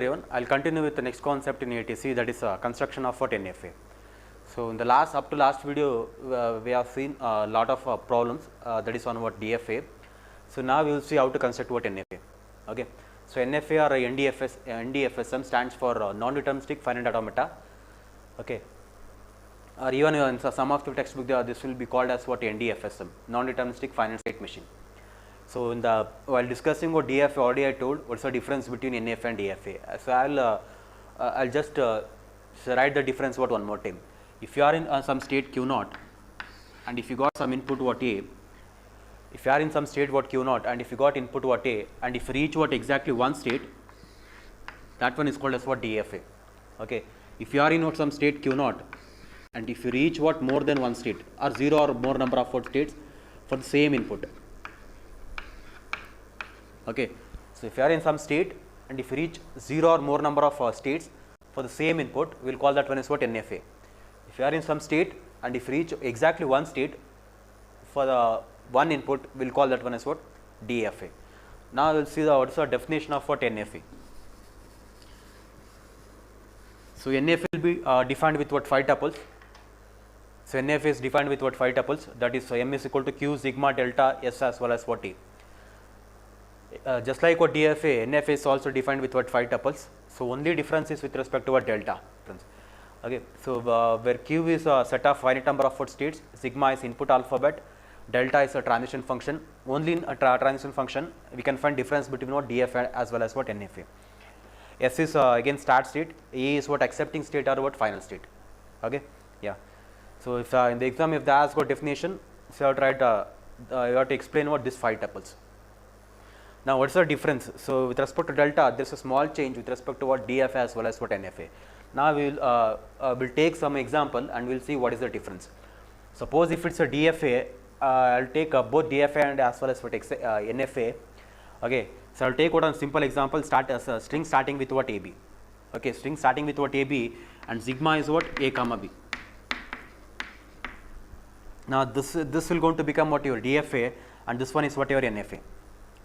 everyone. I'll continue with the next concept in ATC, that is construction of what NFA. So in the up to last video we have seen a lot of problems that is on what DFA. So now we will see how to construct what NFA. Okay. So NFA or NDFSM stands for non-deterministic finite automata. Okay. Or even in some of the textbook this will be called as what NDFSM, non-deterministic finite state machine. So in while discussing what DFA, already I told what's the difference between NFA and DFA. So I'll just write the difference one more time. If you are in some state Q0 and if you got some input what A, if you are in some state what Q0 and if you got input what A and if you reach what exactly one state, that one is called as what DFA. Okay. If you are in some state Q0 and if you reach what more than one state or 0 or more number of states for the same input. Okay. So if you are in some state and if you reach 0 or more number of states for the same input, we will call that one as what NFA. If you are in some state and if you reach exactly one state for the one input, we will call that one as what DFA. Now we will see what is the definition of what NFA. So NFA will be defined with what 5 tuples. So NFA is defined with what 5 tuples, that is M is equal to Q sigma delta S as well as what A. Just like what DFA, NFA is also defined with what 5 tuples. So only difference is with respect to what delta. Okay. So where Q is a set of finite number of what states, sigma is input alphabet, delta is a transition function. Only in a transition function we can find difference between what DFA as well as what NFA. S is again start state, A is what accepting state or what final state. Okay. Yeah. So if in the exam if they ask what definition, so you have to explain what these 5 tuples. Now what is the difference? So with respect to delta, there is a small change with respect to what DFA as well as what NFA. Now we will take some example and we will see what is the difference. Suppose if it's a DFA, I will take both DFA and as well as what NFA. Okay. So I will take one simple example, start as a string starting with what AB. Okay, string starting with what AB and sigma is what A comma B. Now this will going to become what your DFA and this one is what your NFA.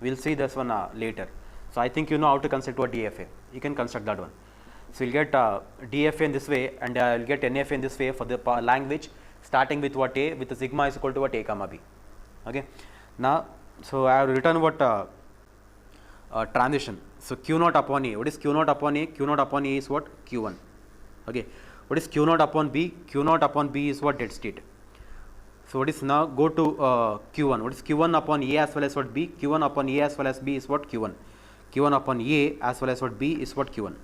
We will see this one later. So I think you know how to construct what DFA. You can construct that one. So you will get DFA in this way and you will get NFA in this way for the language starting with what A with the sigma is equal to what A comma B. Okay. Now so I have written what transition. So Q0 upon A. What is Q0 upon A? Q0 upon A is what? Q1. Okay. What is Q0 upon B? Q0 upon B is what? Dead state. So what is now go to Q1. What is Q1 upon A as well as what B? Q1 upon A as well as B is what? Q1. Q1 upon A as well as what B is what? Q1.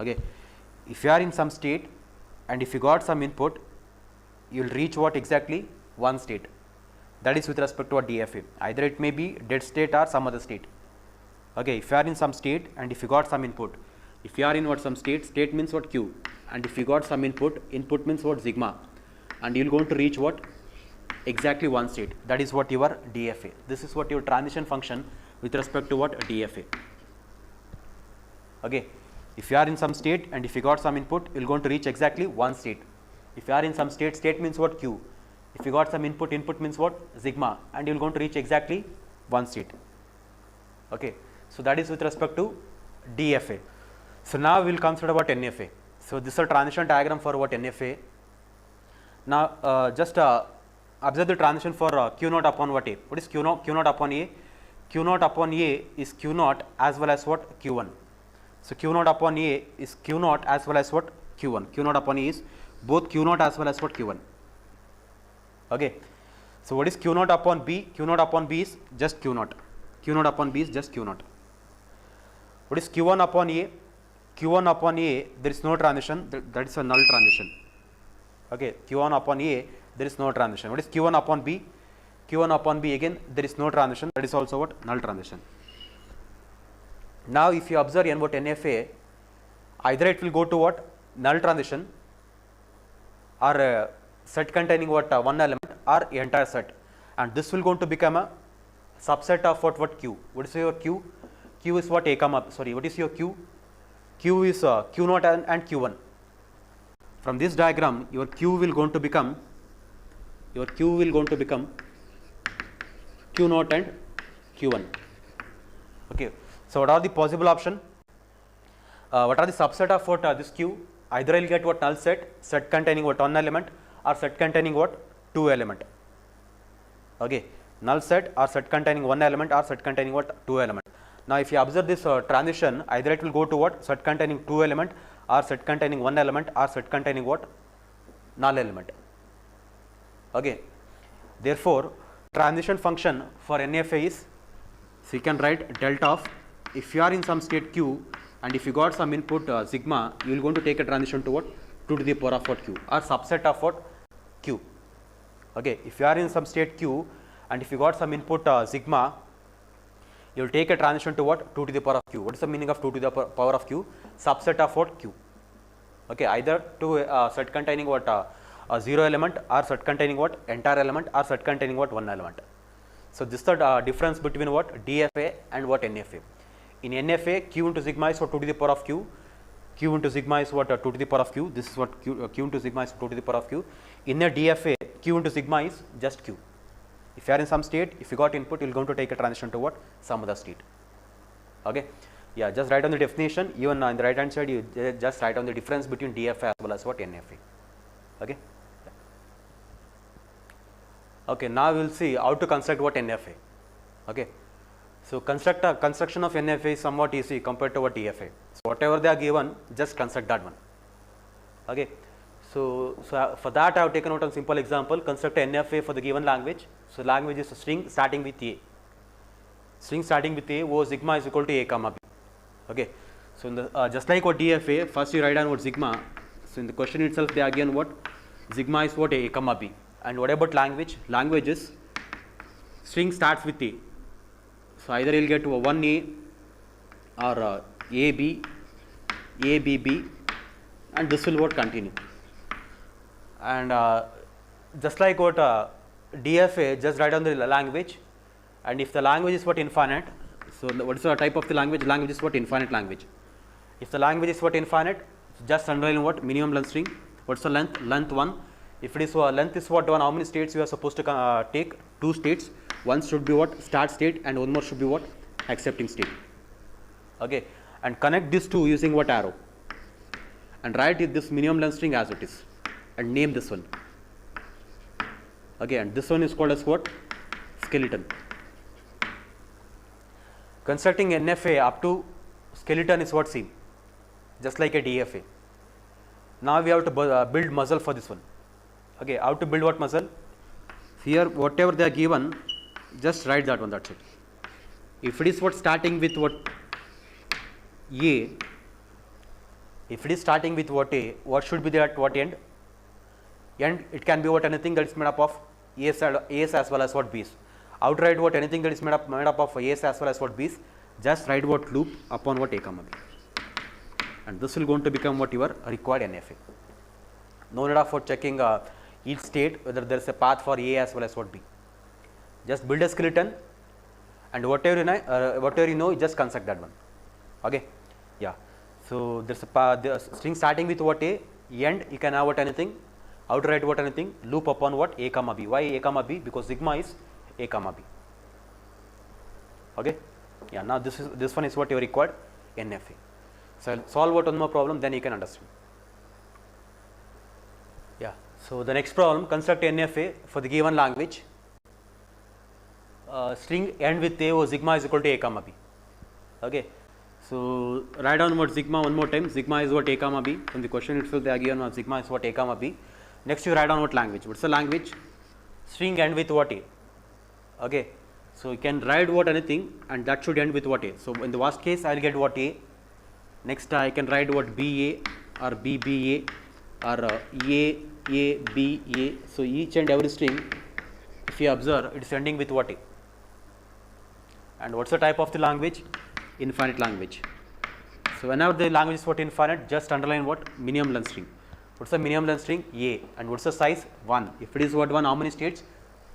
Okay. If you are in some state and if you got some input, you will reach what exactly? One state. That is with respect to what DFA. Either it may be dead state or some other state. Okay. If you are in some state and if you got some input, if you are in what some state means what Q, and if you got some input means what sigma, and you will going to reach what exactly one state. That is what your DFA. This is what your transition function with respect to what DFA. Okay. If you are in some state and if you got some input, you will going to reach exactly one state. If you are in some state means what Q. If you got some input means what sigma, and you will going to reach exactly one state. Okay. So that is with respect to DFA. So now we will consider about NFA. So this is a transition diagram for what NFA. Now just observe the transition for Q0 upon what A. What is Q0 upon A? Q0 upon A is Q0 as well as what? Q1. So Q0 upon A is Q0 as well as what? Q1. Q0 upon A is both Q0 as well as what? Q1. Okay. So what is Q0 upon B? Q0 upon B is just Q0. Q0 upon B is just Q0. What is Q1 upon A? Q1 upon A, there is no transition, that is a null transition. Okay. Q1 upon A, there is no transition. What is Q1 upon B? Q1 upon B, again there is no transition, that is also what? Null transition. Now if you observe what NFA, either it will go to what? Null transition or a set containing what? One element or entire set, and this will going to become a subset of what Q. What is your Q? Q is what? A comma, sorry, what is your Q? Q is Q0 and Q1. From this diagram, your Q will going to become Q0 and Q1. Okay. So what are the possible option? what are the subset of what this Q? Either I'll get what null set, set containing what one element, or set containing what two element. Okay, null set or set containing one element or set containing what two element. Now, if you observe this transition, either it will go to what set containing two element or set containing one element or set containing what null element. Okay, therefore, transition function for NFA is, so you can write delta of, if you are in some state Q and if you got some input sigma, you will going to take a transition to what 2 to the power of what Q or subset of what Q. Okay, if you are in some state Q and if you got some input sigma, you will take a transition to what 2 to the power of Q. What is the meaning of 2 to the power of Q? Subset of what Q. Okay, either to set containing what 0 element or set containing what entire element or set containing what one element. So, this is the difference between what DFA and what NFA. In NFA, Q into sigma is what 2 to the power of Q, Q into sigma is what 2 to the power of Q, this is what Q into sigma is 2 to the power of Q. In a DFA, Q into sigma is just Q. If you are in some state, if you got input, you are going to take a transition to what some other state. Okay. Yeah, just write on the definition, even on the right hand side, you just write on the difference between DFA as well as what NFA. Okay. Okay, now we will see how to construct what NFA. Okay. So, construction of NFA is somewhat easy compared to what DFA. So, whatever they are given, just construct that one. Okay. So, for that I have taken out a simple example, construct NFA for the given language. So, language is a string starting with A. String starting with A, O sigma is equal to A comma B. Okay. So, in the, just like what DFA, first you write down what sigma. So, in the question itself they are given what sigma is what A comma B. And what about language? Language is string starts with A. So, either you will get 1A or AB, ABB, and this will what continue. And just like what DFA, just write down the language, and if the language is what infinite, so what is the type of the language? Language is what infinite language. If the language is what infinite, just underline what minimum length string. What's the length? Length 1. If it is length is what 1, how many states you are supposed to take? 2 states. One should be what start state and one more should be what accepting state. Okay, and connect these two using what arrow, and write this minimum length string as it is, and name this one. Okay, and this one is called as what skeleton. Constructing NFA up to skeleton is what same, just like a DFA. Now we have to build muzzle for this one. Okay, how to build what muzzle? Here whatever they are given, just write that one, that's it. If it is what starting with what A, if it is starting with what A, what should be there at what end? End, it can be what anything that is made up of A's as well as what B's. Outright what anything that is made up of A's as well as what B's, just write what loop upon what A comma B. And this will going to become what your required NFA. No need of for checking each state whether there is a path for A as well as what B. Just build a skeleton, and whatever you know, you just construct that one. Okay, yeah. So there's the string starting with what A, end you can have what anything, outright what anything, loop upon what A comma B. Why A comma B? Because sigma is A comma B. Okay, yeah. Now this one is what you required NFA. So solve what one more problem, then you can understand. Yeah. So the next problem, construct NFA for the given language. String end with A or sigma is equal to A comma B. Okay. So write down what sigma one more time. Sigma is what A comma B. From the question itself they are given sigma is what A comma B. Next you write down what language. What's the language? String end with what A. Okay. So you can write what anything, and that should end with what A. So in the worst case I will get what A. Next I can write what BA or BBA or A, B, A. So each and every string, if you observe, it is ending with what A. And what's the type of the language? Infinite language. So whenever the language is what infinite, just underline what minimum length string. What's the minimum length string? A. And what's the size? 1. If it is what 1, how many states?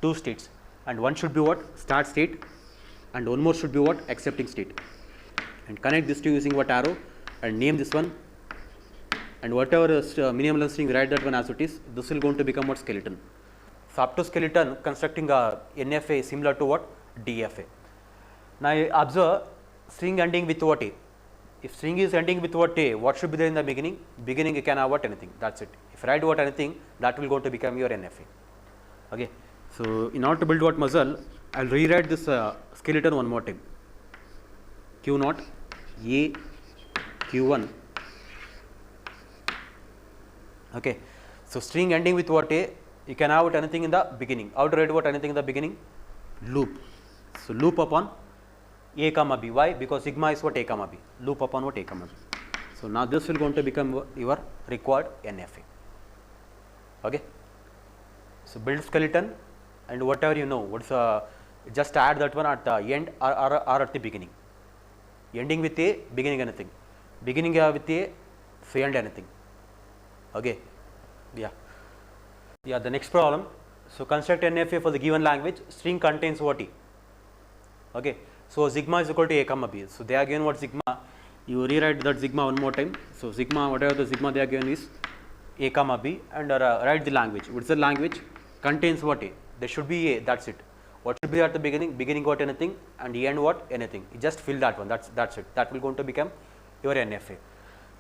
2 states. And one should be what start state, and one more should be what accepting state. And connect this two using what arrow, and name this one. And whatever minimum length string, write that one as it is. This will going to become what skeleton. So up to skeleton, constructing a NFA is similar to what DFA. Now observe string ending with what A. if string is ending with what a, what should be there in the beginning? Beginning you can have what anything, that's it. If you write what anything, that will going to become your NFA. Okay. So in order to build what muscle, I will rewrite this skeleton one more time. Q naught A Q1. Okay. So string ending with what a, you can have it anything in the beginning. How to write what anything in the beginning? Loop. So loop upon a comma b. Why? Because sigma is what a comma b. Loop upon what a comma b. So now this will going to become your required NFA. Okay. So build skeleton and whatever you know, what's just add that one at the end or at the beginning. Ending with a, beginning anything. Beginning with a, so end anything. Okay. Yeah. Yeah. The next problem. So construct NFA for the given language. String contains what e. Okay. So sigma is equal to a comma b. So they are given what sigma. You rewrite that sigma one more time. So sigma, whatever the sigma they are given is a comma b, and write the language. What's the language? Contains what a. There should be a. That's it. What should be at the beginning? Beginning what anything, and the end what anything. You just fill that one. That's it. That will going to become your NFA.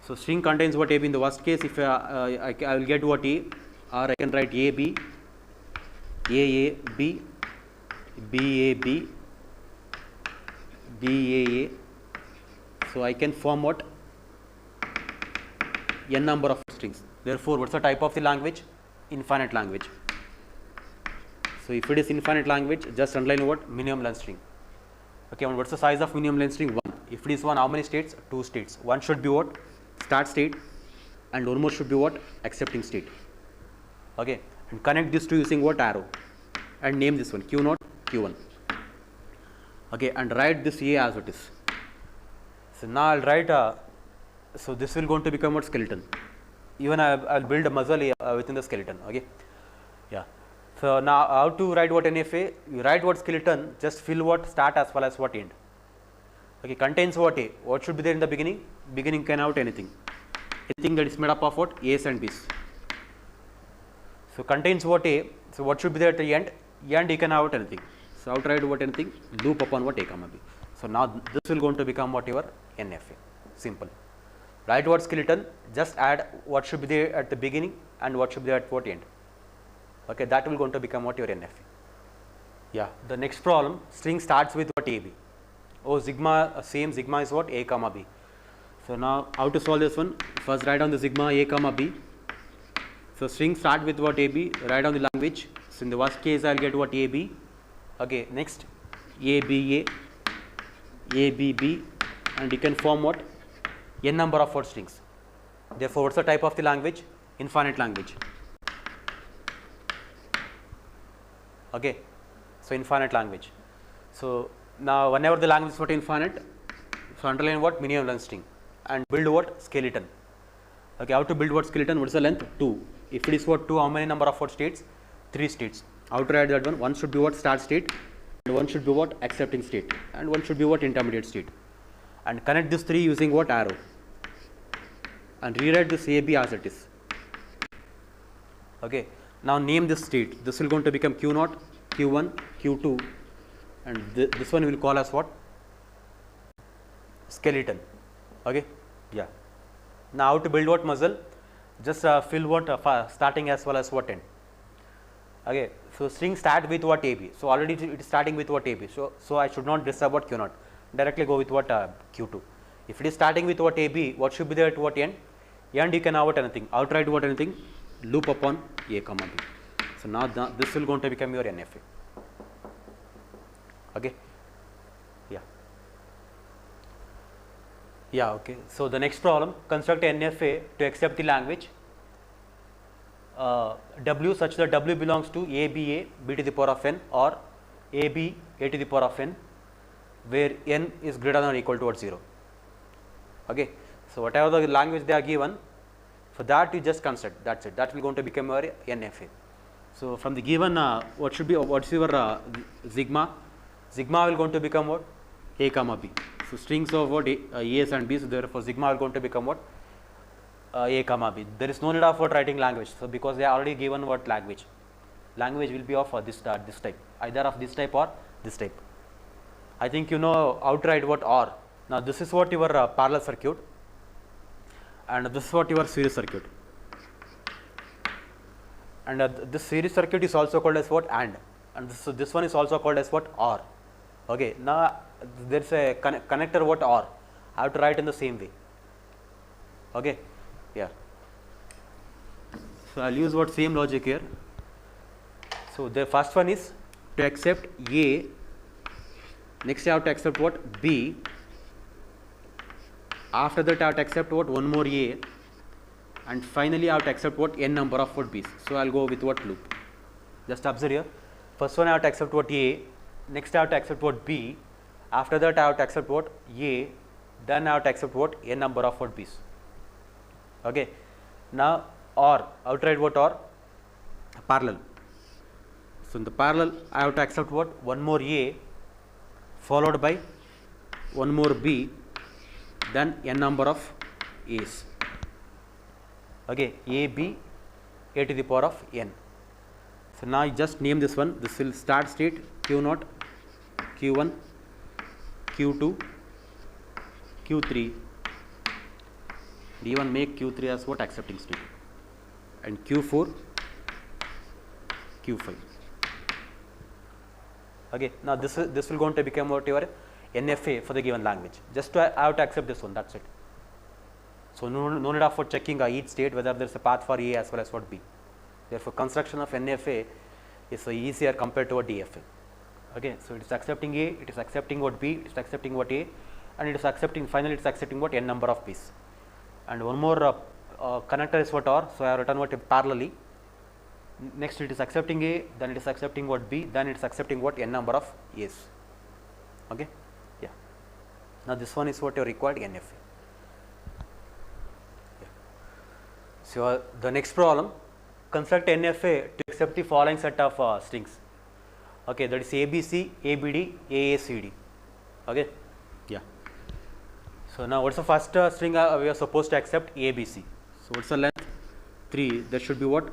So string contains what a b. In the worst case, if I will get what a, or I can write a b, a b, b a b, b a. So I can form what? N number of strings. Therefore, what's the type of the language? Infinite language. So if it is infinite language, just underline what? Minimum length string. Okay, and what's the size of minimum length string? 1. If it is 1, how many states? 2 states. One should be what? Start state, and one more should be what? Accepting state. Okay, and connect this to using what? Arrow, and name this one Q0, Q1. Okay, and write this A as it is. So now I'll write so this will going to become what? Skeleton. Even I'll build a muscle within the skeleton. Okay, yeah. So now how to write what NFA? You write what skeleton, just fill what start as well as what end. Okay, contains what a. What should be there in the beginning? Beginning can have anything. Anything that is made up of what? A's and B's. So contains what a. So what should be there at the end? End you can have anything. So how to write what anything? Loop upon what a comma b. So now this will going to become what your NFA. Simple. Write what skeleton, just add what should be there at the beginning and what should be there at what end. Okay, that will going to become what your NFA. Yeah. The next problem, string starts with what AB. Oh, sigma, same sigma is what? A comma b. So now how to solve this one? First write down the sigma a comma b. So string start with what AB, write down the language. So in the worst case I will get what AB. Okay, next ABA, ABB, and you can form what? N number of what strings. Therefore, what's the type of the language? Infinite language. Okay, so infinite language. So now whenever the language is what infinite, so underline what? Minimum length string, and build what? Skeleton. Okay, how to build what skeleton? What is the length? 2. If it is what 2, how many number of what states? 3 states. How to write that one? One should be what? Start state, and one should be what? Accepting state, and one should be what? Intermediate state. And connect this 3 using what? Arrow, and rewrite this AB as it is. Okay, now name this state. This will going to become Q0, Q1, Q2, and this one will call as what? Skeleton. Okay, yeah. Now how to build what muscle? Just fill what starting as well as what end. Okay, so string start with what AB. So already it is starting with what AB. So I should not disturb what Q0. Directly go with what Q2. If it is starting with what AB, what should be there at what end? End you can have what anything. Outright what anything? Loop upon A comma B. So now this will going to become your NFA. Okay. Yeah. Yeah. Okay. So the next problem, construct NFA to accept the language W such that W belongs to ABA B to the power of n, or AB A to the power of n, where n is greater than or equal to what 0. Okay. So whatever the language they are given, for that you just construct. That's it. That will going to become your NFA. So from the given, what should be? What's your sigma? Sigma will going to become what? A comma B. So strings of what? A's and B's. So therefore sigma will going to become what? A comma B. There is no need of what writing language. So because they are already given what language. Language will be of this type, either of this type or this type. I think you know how to write what OR. Now this is what your parallel circuit, and this is what your series circuit, and this series circuit is also called as what and this one is also called as what or. Okay, now there is a connector what or, I have to write in the same way. Okay, yeah. So I'll use what same logic here. So the first one is to accept A, next I have to accept what B, after that I have to accept what one more A, and finally I have to accept what n number of what B's. So I'll go with what loop. Just observe here. First one I have to accept what A, next I have to accept what B, after that I have to accept what A, then I have to accept what n number of what B's. Okay. Now or, I have to write what or, parallel. So in the parallel I have to accept what one more A followed by one more B, then n number of A's. Okay, A, B, A to the power of n. So now I just name this one. This will start state Q0, Q1, Q2, Q3, and even make Q3 as what accepting state, and Q4, Q5. Okay, now this will going to become what your NFA for the given language. Just I have to accept this one. That's it. So no need of for checking each state whether there is a path for A as well as what B. Therefore, construction of NFA is easier compared to a DFA. Okay, so it is accepting A, it is accepting what B, it is accepting what A, and it is accepting finally it is accepting what n number of B's. And one more connector is what or. So I have written what parallelly. Next it is accepting A, then it is accepting what B, then it is accepting what n number of A's. Okay, yeah. Now this one is what you required NFA. Yeah. So the next problem, construct NFA to accept the following set of strings. Okay, that is ABC, ABD, AACD. Okay, yeah. So now what's the first string we are supposed to accept? ABC. So what's the length? 3. There should be what?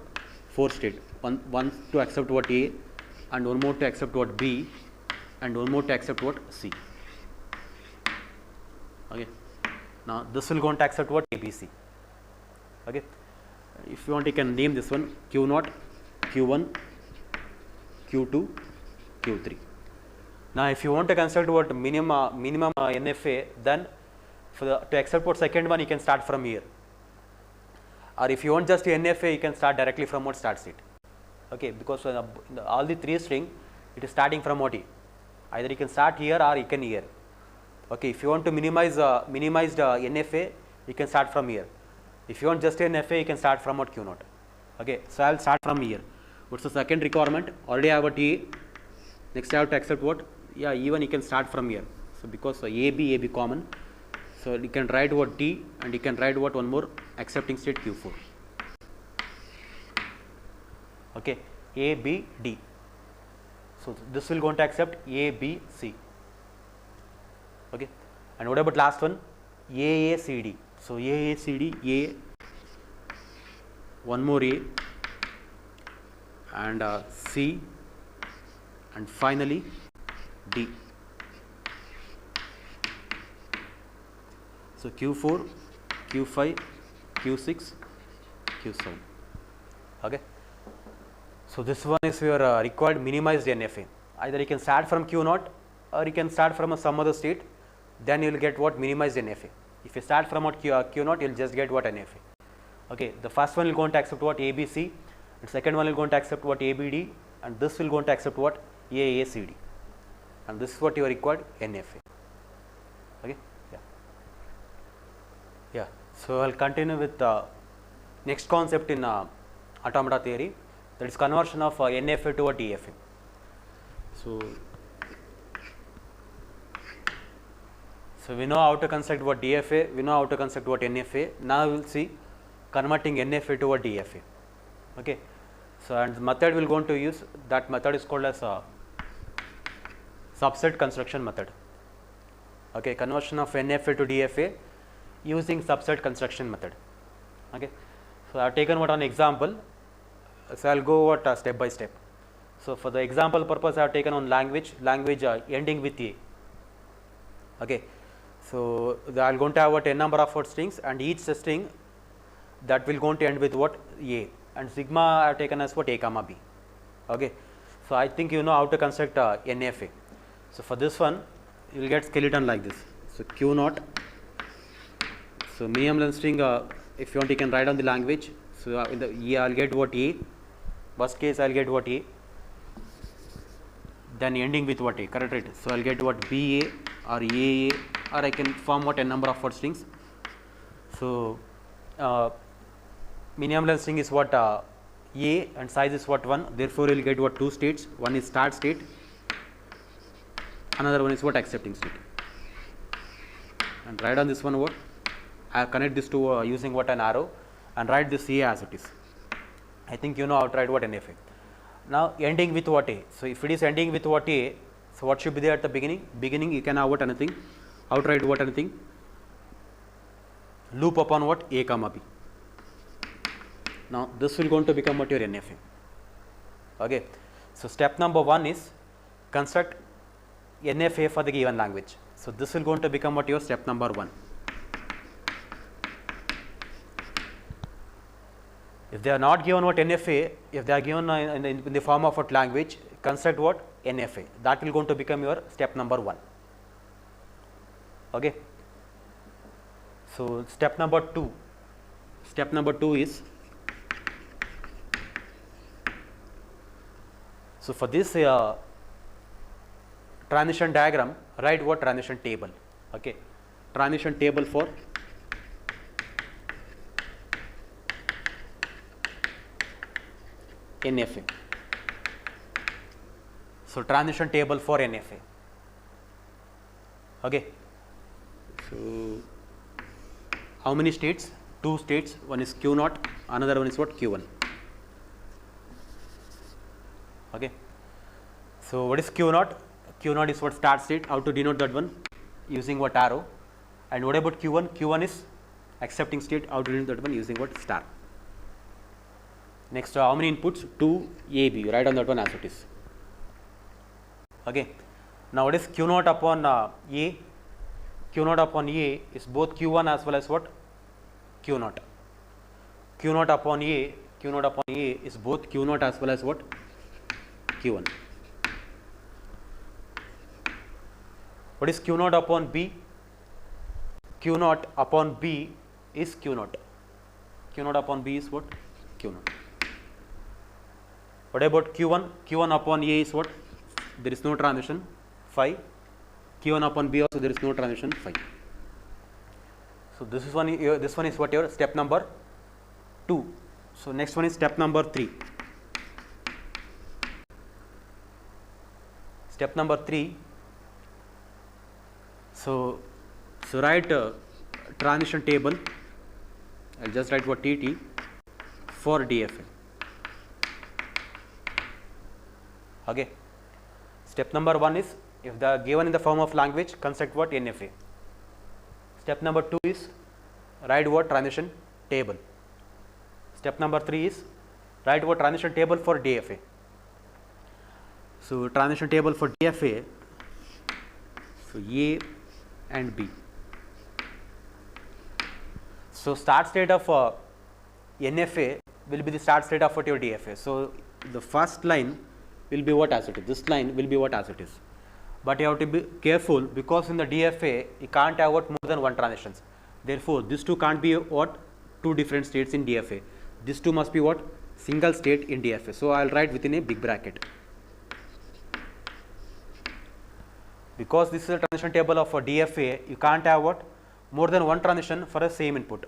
4 state. One to accept what A, and one more to accept what B, and one more to accept what C. Okay. Now this will go to accept what ABC. Okay. If you want, you can name this one Q0, Q1, Q2, Q3. Now if you want to construct what minimum NFA, then to accept what second one you can start from here. Or if you want just NFA, you can start directly from what start state. Okay, because all the 3 string, it is starting from what? Either you can start here or you can here. Okay, if you want to minimize NFA, you can start from here. If you want just NFA, you can start from what Q0. Okay, so I will start from here. What's the second requirement? Already I have a T. Next I have to accept what? Yeah, even you can start from here. So because AB common. So you can write what T, and you can write what one more accepting state Q4. Okay, A, B, D. So this will going to accept A, B, C. Okay, and what about last one? A, C, D. So A, C, D, A, one more A, and C, and finally D. So Q4, Q5, Q6, Q7. Okay. So this one is your required minimized NFA. Either you can start from Q0 or you can start from some other state. Then you will get what minimized NFA. If you start from what Q0, you will just get what NFA. Okay. The first one will go to accept what ABC. The second one will go to accept what ABD, and this will go to accept what AACD. And this is what you are required NFA. Okay. Yeah, so I'll continue with the next concept in automata theory, that is conversion of NFA to a DFA. So we know how to construct what DFA, we know how to construct what NFA. Now we will see converting NFA to a DFA. Okay, so and the method we will going to use, that method is called as a subset construction method. Okay, conversion of NFA to DFA using subset construction method. Okay, so I have taken what an example. So I will go what step by step. So for the example purpose, I have taken on language ending with A. Okay, So I will going to have what n number of what strings, and each string that will going to end with what a, and sigma I have taken as what a comma b. Okay. So I think you know how to construct NFA. So for this one you will get skeleton like this. So q naught. So minimum length string, if you want you can write on the language. So in the I will get what a, worst case I will get what a, then ending with what a, correct, right? So I will get what ba or aa, or I can form what n number of what strings. So minimum length string is what a, and size is what 1, therefore you will get what two states, one is start state, another one is what accepting state. And write on this one what I connect this to using what an arrow, and write this a as it is. I think you know how to write what NFA. Now ending with what a. So if it is ending with what a, so what should be there at the beginning? Beginning you can have what anything. How to write what anything? Loop upon what a comma b. Now this will going to become what your NFA. Okay. So step number 1 is construct NFA for the given language. So this will going to become what your step number 1. If they are not given what NFA, if they are given in the form of what language, construct what NFA. That will going to become your step number 1. Okay. So step number 2. Step number 2 is, so for this transition diagram, write what transition table. Okay. Transition table for NFA. So transition table for NFA. Okay. So how many states? 2 states. One is q naught, another one is what q1. Okay. So what is q naught? Q naught is what start state. How to denote that one? Using what arrow. And what about q1? Q1 is accepting state. How to denote that one? Using what star. Next, how many inputs? 2 a b. Write on that one as it is. Okay. Now what is q naught upon a? Q naught upon a is both q1 as well as what q naught. Q naught upon a, q naught upon a is both q naught as well as what q1. What is q naught upon b? Q naught upon b is q naught. Q naught upon b is what q naught. What about q1? Q1 upon a is what? There is no transition, phi. Q1 upon b also there is no transition, phi. So this is one. This one is what your step number 2. So next one is step number 3. Step number 3. So write transition table. I'll just write what TT for DFA. Okay. Step number 1 is, if they are given in the form of language, construct what NFA. Step number 2 is write what transition table. Step number 3 is write what transition table for DFA. So transition table for DFA. So A and B. So start state of NFA will be the start state of what your DFA. So the first line will be what as it is. This line will be what as it is. But you have to be careful, because in the DFA you can't have what more than one transitions. Therefore, these two can't be what two different states in DFA. These two must be what single state in DFA. So I will write within a big bracket. Because this is a transition table of a DFA, you can't have what more than one transition for a same input.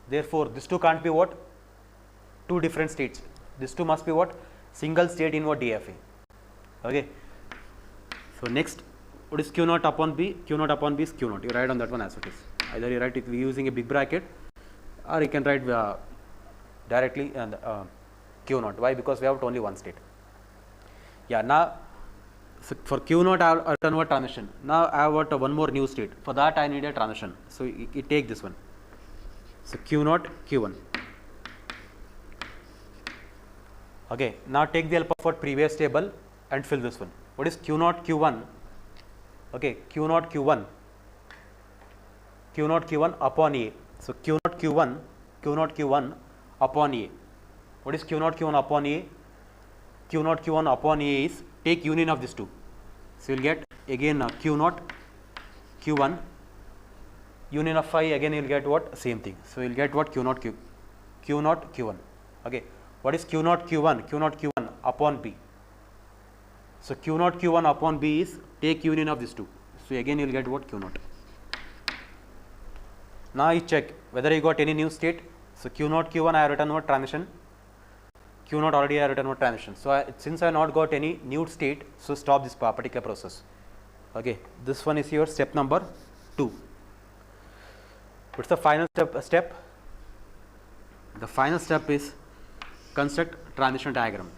Therefore, these two can't be what two different states. These two must be what single state in what DFA. Okay. So next, what is Q naught upon B? Q naught upon B is Q naught. You write on that one as it is. Either you write it using a big bracket, or you can write directly and Q naught. Why? Because we have only one state. Yeah. Now, so for Q naught I have done what transition. Now I have what one more new state. For that I need a transition. So you take this one. So Q naught Q1. Okay. Now take the help of what previous table and fill this one. What is Q naught Q1? Okay, Q naught Q1. Q naught Q1 upon A. So Q naught Q1 upon A. What is Q naught Q1 upon A? Q naught Q1 upon A is take union of these two. So you will get again Q naught Q1 union of phi, again you will get what? Same thing. So you will get what? Q naught Q1. Okay. What is Q naught Q1? Q naught Q1 upon B. So Q naught Q1 upon B is take union of these two. So again you will get what? Q naught. Now you check whether you got any new state. So Q naught Q1 I have written what? Transition. Q naught already I have written what? Transition. So since I have not got any new state, so stop this particular process. Okay. This one is your step number 2. What's the final step? The final step is construct transition diagram.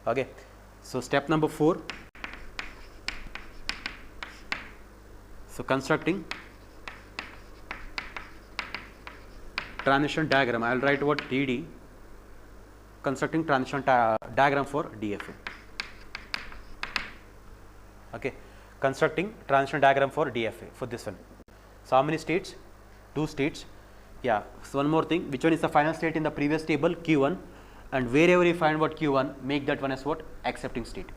Okay. So step number 4. So constructing transition diagram. I will write what? TD. Constructing transition diagram for DFA. Okay. Constructing transition diagram for DFA for this one. So how many states? 2 states. Yeah. So one more thing. Which one is the final state in the previous table? Q1. And wherever you find what Q1, make that one as what? Accepting state.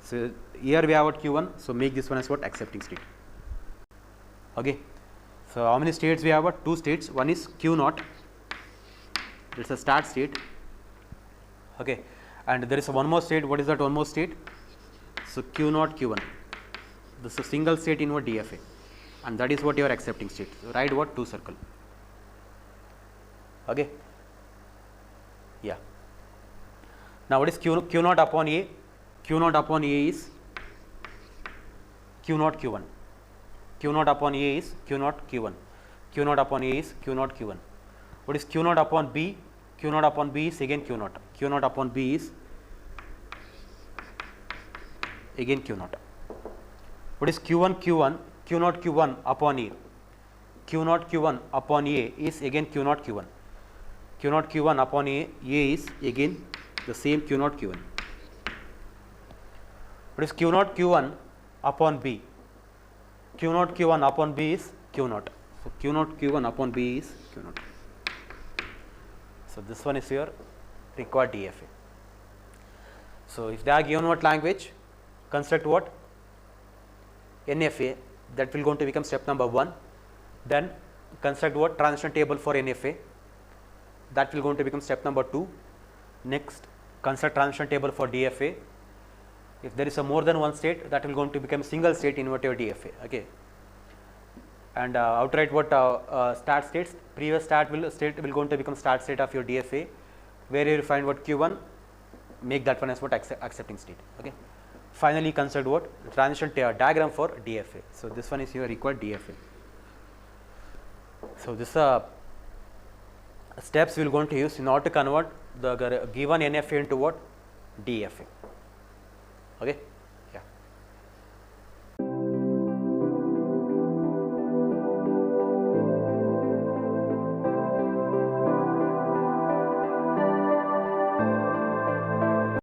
So here we have what? Q1. So make this one as what? Accepting state. Okay. So how many states we have? What? 2 states. One is Q naught. It's a start state. Okay. And there is one more state. What is that one more state? So Q naught Q1. This is a single state in what? DFA. And that is what your accepting state. So write what? 2 circle. Okay. Yeah. Now what is Q naught upon A? Q naught upon A is Q naught Q1. Q naught upon A is Q naught Q1. Q naught upon A is Q naught Q1. What is Q naught upon B? Q naught upon B is again Q naught. Q naught upon B is again Q naught. What is Q1 Q1? Q naught Q1 upon A. Q naught Q1 upon A is again Q naught Q1. Q naught Q1 upon A is again the same Q naught Q1. What is Q naught Q1 upon B? Q naught Q1 upon B is Q naught. So Q naught Q1 upon B is Q naught. So this one is your required DFA. So if they are given what language, construct what? NFA, that will going to become step number 1. Then construct what? Transition table for NFA, that will going to become step number 2. Next, construct transition table for DFA. If there is a more than one state, that will going to become single state in whatever DFA. Okay. And outright what start states, previous state will going to become start state of your DFA. Where you find what? Q1, make that one as what? Accepting state. Okay. Finally, construct what? Transition diagram for DFA. So this one is your required DFA. So this steps we will going to use in order to convert the given NFA into what? DFA. Okay.